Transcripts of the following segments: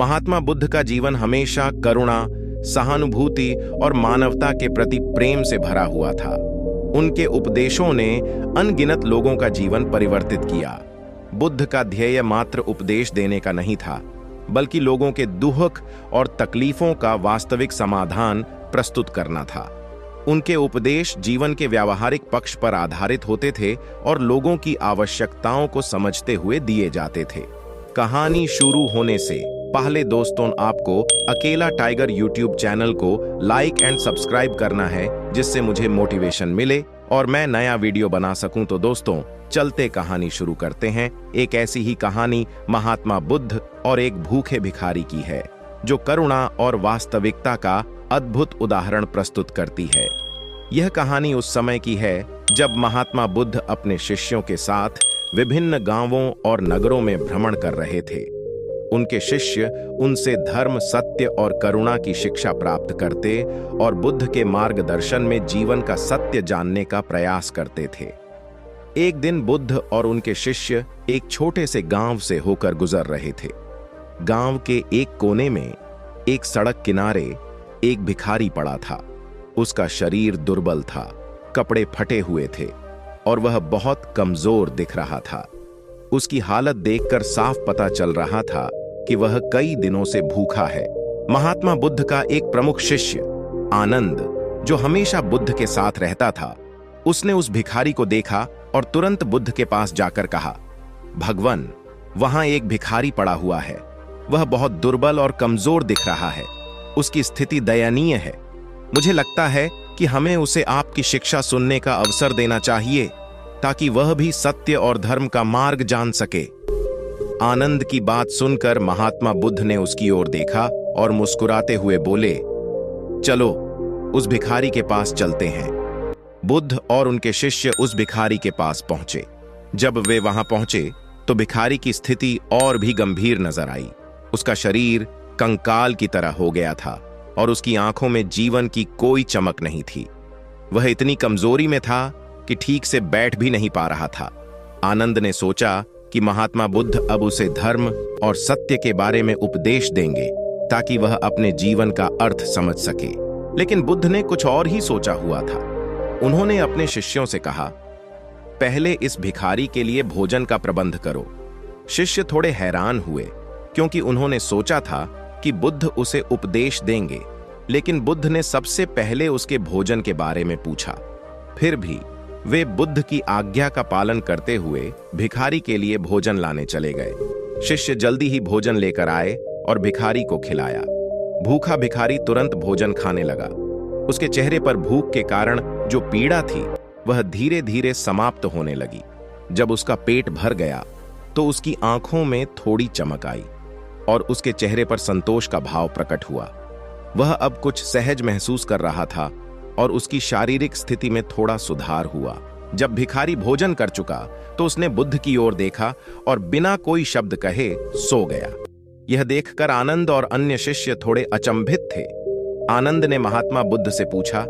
महात्मा बुद्ध का जीवन हमेशा करुणा, सहानुभूति और मानवता के प्रति प्रेम से भरा हुआ था। उनके उपदेशों ने अनगिनत लोगों का जीवन परिवर्तित किया। बुद्ध का ध्येय मात्र उपदेश देने का नहीं था, बल्कि लोगों के दुख और तकलीफों का वास्तविक समाधान प्रस्तुत करना था। उनके उपदेश जीवन के व्यावहारिक पक्ष पर आधारित होते थे और लोगों की आवश्यकताओं को समझते हुए दिए जाते थे। कहानी शुरू होने से पहले दोस्तों, आपको अकेला टाइगर यूट्यूब चैनल को लाइक एंड सब्सक्राइब करना है, जिससे मुझे मोटिवेशन मिले और मैं नया वीडियो बना सकूं। तो दोस्तों, चलते कहानी शुरू करते हैं। एक ऐसी ही कहानी महात्मा बुद्ध और एक भूखे भिखारी की है, जो करुणा और वास्तविकता का अद्भुत उदाहरण प्रस्तुत करती है। यह कहानी उस समय की है जब महात्मा बुद्ध अपने शिष्यों के साथ विभिन्न गांवों और नगरों में भ्रमण कर रहे थे। उनके शिष्य उनसे धर्म, सत्य और करुणा की शिक्षा प्राप्त करते और बुद्ध के मार्गदर्शन में जीवन का सत्य जानने का प्रयास करते थे। एक दिन बुद्ध और उनके शिष्य एक छोटे से गांव से होकर गुजर रहे थे। गांव के एक कोने में एक सड़क किनारे एक भिखारी पड़ा था। उसका शरीर दुर्बल था, कपड़े फटे हुए थे और वह बहुत कमजोर दिख रहा था। उसकी हालत देखकर साफ पता चल रहा था कि वह कई दिनों से भूखा है। महात्मा बुद्ध का एक प्रमुख शिष्य आनंद, जो हमेशा बुद्ध के साथ रहता था, उसने उस भिखारी को देखा और तुरंत बुद्ध के पास जाकर कहा, भगवान, वहां एक भिखारी पड़ा हुआ है। वह बहुत दुर्बल और कमजोर दिख रहा है। उसकी स्थिति दयनीय है। मुझे लगता है कि हमें उसे आपकी शिक्षा सुनने का अवसर देना चाहिए, ताकि वह भी सत्य और धर्म का मार्ग जान सके। आनंद की बात सुनकर महात्मा बुद्ध ने उसकी ओर देखा और मुस्कुराते हुए बोले, चलो उस भिखारी के पास चलते हैं। बुद्ध और उनके शिष्य उस भिखारी के पास पहुंचे। जब वे वहां पहुंचे तो भिखारी की स्थिति और भी गंभीर नजर आई। उसका शरीर कंकाल की तरह हो गया था और उसकी आंखों में जीवन की कोई चमक नहीं थी। वह इतनी कमजोरी में था कि ठीक से बैठ भी नहीं पा रहा था। आनंद ने सोचा कि महात्मा बुद्ध अब उसे धर्म और सत्य के बारे में उपदेश देंगे, ताकि वह अपने जीवन का अर्थ समझ सके। लेकिन बुद्ध ने कुछ और ही सोचा हुआ था। उन्होंने अपने शिष्यों से कहा, पहले इस भिखारी के लिए भोजन का प्रबंध करो। शिष्य थोड़े हैरान हुए, क्योंकि उन्होंने सोचा था कि बुद्ध उसे उपदेश देंगे, लेकिन बुद्ध ने सबसे पहले उसके भोजन के बारे में पूछा। फिर भी वे बुद्ध की आज्ञा का पालन करते हुए भिखारी के लिए भोजन लाने चले गए। शिष्य जल्दी ही भोजन लेकर आए और भिखारी को खिलाया। भूखा भिखारी तुरंत भोजन खाने लगा। उसके चेहरे पर भूख के कारण जो पीड़ा थी, वह धीरे धीरे समाप्त होने लगी। जब उसका पेट भर गया तो उसकी आंखों में थोड़ी चमक आई और उसके चेहरे पर संतोष का भाव प्रकट हुआ। वह अब कुछ सहज महसूस कर रहा था और उसकी शारीरिक स्थिति में थोड़ा सुधार हुआ। जब भिखारी भोजन कर चुका तो उसने बुद्ध की ओर देखा और बिना कोई शब्द कहे सो गया। यह देखकर आनंद और अन्य शिष्य थोड़े अचंभित थे। आनंद ने महात्मा बुद्ध से पूछा,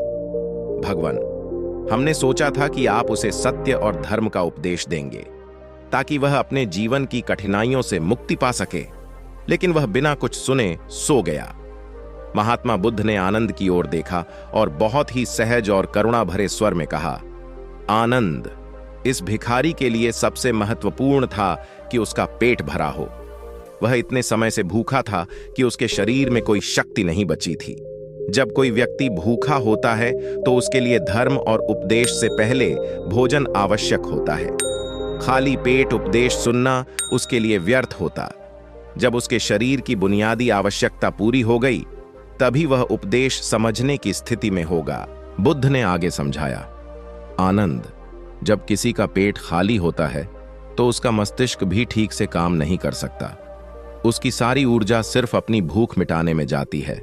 भगवान, हमने सोचा था कि आप उसे सत्य और धर्म का उपदेश देंगे, ताकि वह अपने जीवन की कठिनाइयों से मुक्ति पा सके, लेकिन वह बिना कुछ सुने सो गया। महात्मा बुद्ध ने आनंद की ओर देखा और बहुत ही सहज और करुणा भरे स्वर में कहा, आनंद, इस भिखारी के लिए सबसे महत्वपूर्ण था कि उसका पेट भरा हो। वह इतने समय से भूखा था कि उसके शरीर में कोई शक्ति नहीं बची थी। जब कोई व्यक्ति भूखा होता है तो उसके लिए धर्म और उपदेश से पहले भोजन आवश्यक होता है। खाली पेट उपदेश सुनना उसके लिए व्यर्थ होता। जब उसके शरीर की बुनियादी आवश्यकता पूरी हो गई, तभी वह उपदेश समझने की स्थिति में होगा। बुद्ध ने आगे समझाया, आनंद, जब किसी का पेट खाली होता है तो उसका मस्तिष्क भी ठीक से काम नहीं कर सकता। उसकी सारी ऊर्जा सिर्फ अपनी भूख मिटाने में जाती है।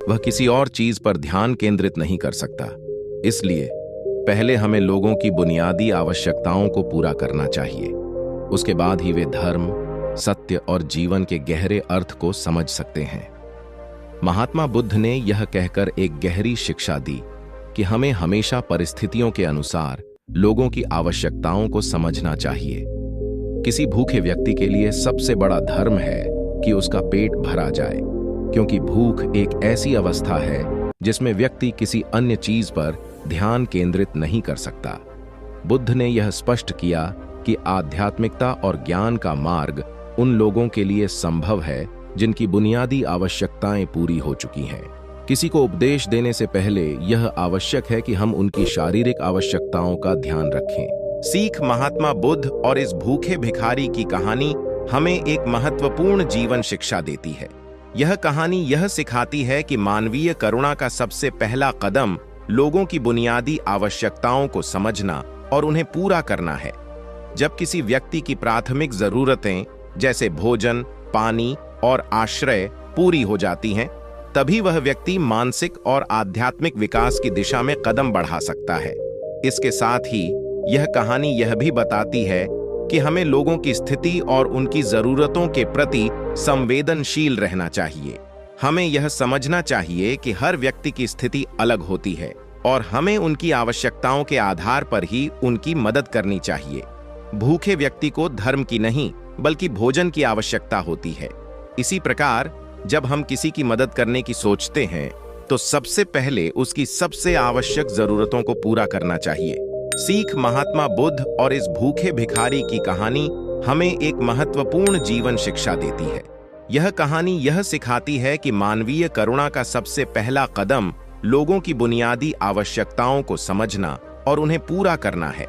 वह किसी और चीज पर ध्यान केंद्रित नहीं कर सकता। इसलिए पहले हमें लोगों की बुनियादी आवश्यकताओं को पूरा करना चाहिए। उसके बाद ही वे धर्म, सत्य और जीवन के गहरे अर्थ को समझ सकते हैं। महात्मा बुद्ध ने यह कहकर एक गहरी शिक्षा दी कि हमें हमेशा परिस्थितियों के अनुसार लोगों की आवश्यकताओं को समझना चाहिए। किसी भूखे व्यक्ति के लिए सबसे बड़ा धर्म है कि उसका पेट भरा जाए, क्योंकि भूख एक ऐसी अवस्था है जिसमें व्यक्ति किसी अन्य चीज पर ध्यान केंद्रित नहीं कर सकता। बुद्ध ने यह स्पष्ट किया कि आध्यात्मिकता और ज्ञान का मार्ग उन लोगों के लिए संभव है जिनकी बुनियादी आवश्यकताएं पूरी हो चुकी हैं। किसी को उपदेश देने से पहले यह आवश्यक है कि हम उनकी शारीरिक आवश्यकताओं का ध्यान रखें। सीख महात्मा बुद्ध और इस भूखे भिखारी की कहानी हमें एक महत्वपूर्ण जीवन शिक्षा देती है। यह कहानी यह सिखाती है कि मानवीय करुणा का सबसे पहला कदम लोगों की बुनियादी आवश्यकताओं को समझना और उन्हें पूरा करना है। जब किसी व्यक्ति की प्राथमिक जरूरतें जैसे भोजन, पानी और आश्रय पूरी हो जाती हैं, तभी वह व्यक्ति मानसिक और आध्यात्मिक विकास की दिशा में कदम बढ़ा सकता है। इसके साथ ही यह कहानी यह भी बताती है कि हमें लोगों की स्थिति और उनकी जरूरतों के प्रति संवेदनशील रहना चाहिए। हमें यह समझना चाहिए कि हर व्यक्ति की स्थिति अलग होती है और हमें उनकी आवश्यकताओं के आधार पर ही उनकी मदद करनी चाहिए। भूखे व्यक्ति को धर्म की नहीं बल्कि भोजन की आवश्यकता होती है। इसी प्रकार जब हम किसी की मदद करने की सोचते हैं तो सबसे पहले उसकी सबसे आवश्यक जरूरतों को पूरा करना चाहिए। सीख महात्मा बुद्ध और इस भूखे भिखारी की कहानी हमें एक महत्वपूर्ण जीवन शिक्षा देती है। यह कहानी यह सिखाती है कि मानवीय करुणा का सबसे पहला कदम लोगों की बुनियादी आवश्यकताओं को समझना और उन्हें पूरा करना है।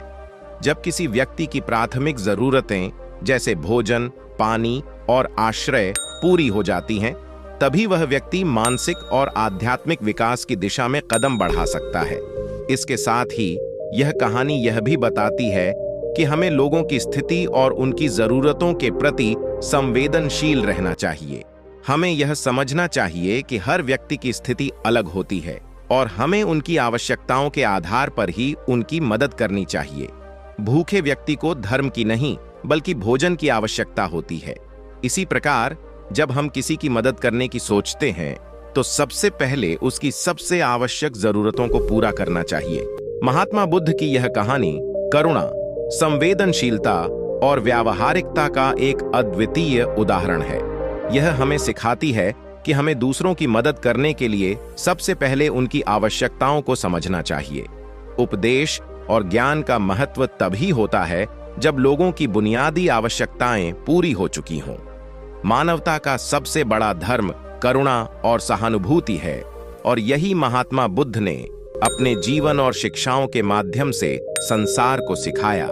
जब किसी व्यक्ति की प्राथमिक जरूरतें जैसे भोजन, पानी और आश्रय पूरी हो जाती हैं, तभी वह व्यक्ति मानसिक और आध्यात्मिक विकास की दिशा में कदम बढ़ा सकता है। इसके साथ ही यह कहानी यह भी बताती है कि हमें लोगों की स्थिति और उनकी जरूरतों के प्रति संवेदनशील रहना चाहिए। हमें यह समझना चाहिए कि हर व्यक्ति की स्थिति अलग होती है और हमें उनकी आवश्यकताओं के आधार पर ही उनकी मदद करनी चाहिए। भूखे व्यक्ति को धर्म की नहीं बल्कि भोजन की आवश्यकता होती है। इसी प्रकार जब हम किसी की मदद करने की सोचते हैं तो सबसे पहले उसकी सबसे आवश्यक जरूरतों को पूरा करना चाहिए। महात्मा बुद्ध की यह कहानी करुणा, संवेदनशीलता और व्यावहारिकता का एक अद्वितीय उदाहरण है। यह हमें सिखाती है कि हमें दूसरों की मदद करने के लिए सबसे पहले उनकी आवश्यकताओं को समझना चाहिए। उपदेश और ज्ञान का महत्व तभी होता है जब लोगों की बुनियादी आवश्यकताएं पूरी हो चुकी हों। मानवता का सबसे बड़ा धर्म करुणा और सहानुभूति है और यही महात्मा बुद्ध ने अपने जीवन और शिक्षाओं के माध्यम से संसार को सिखाया।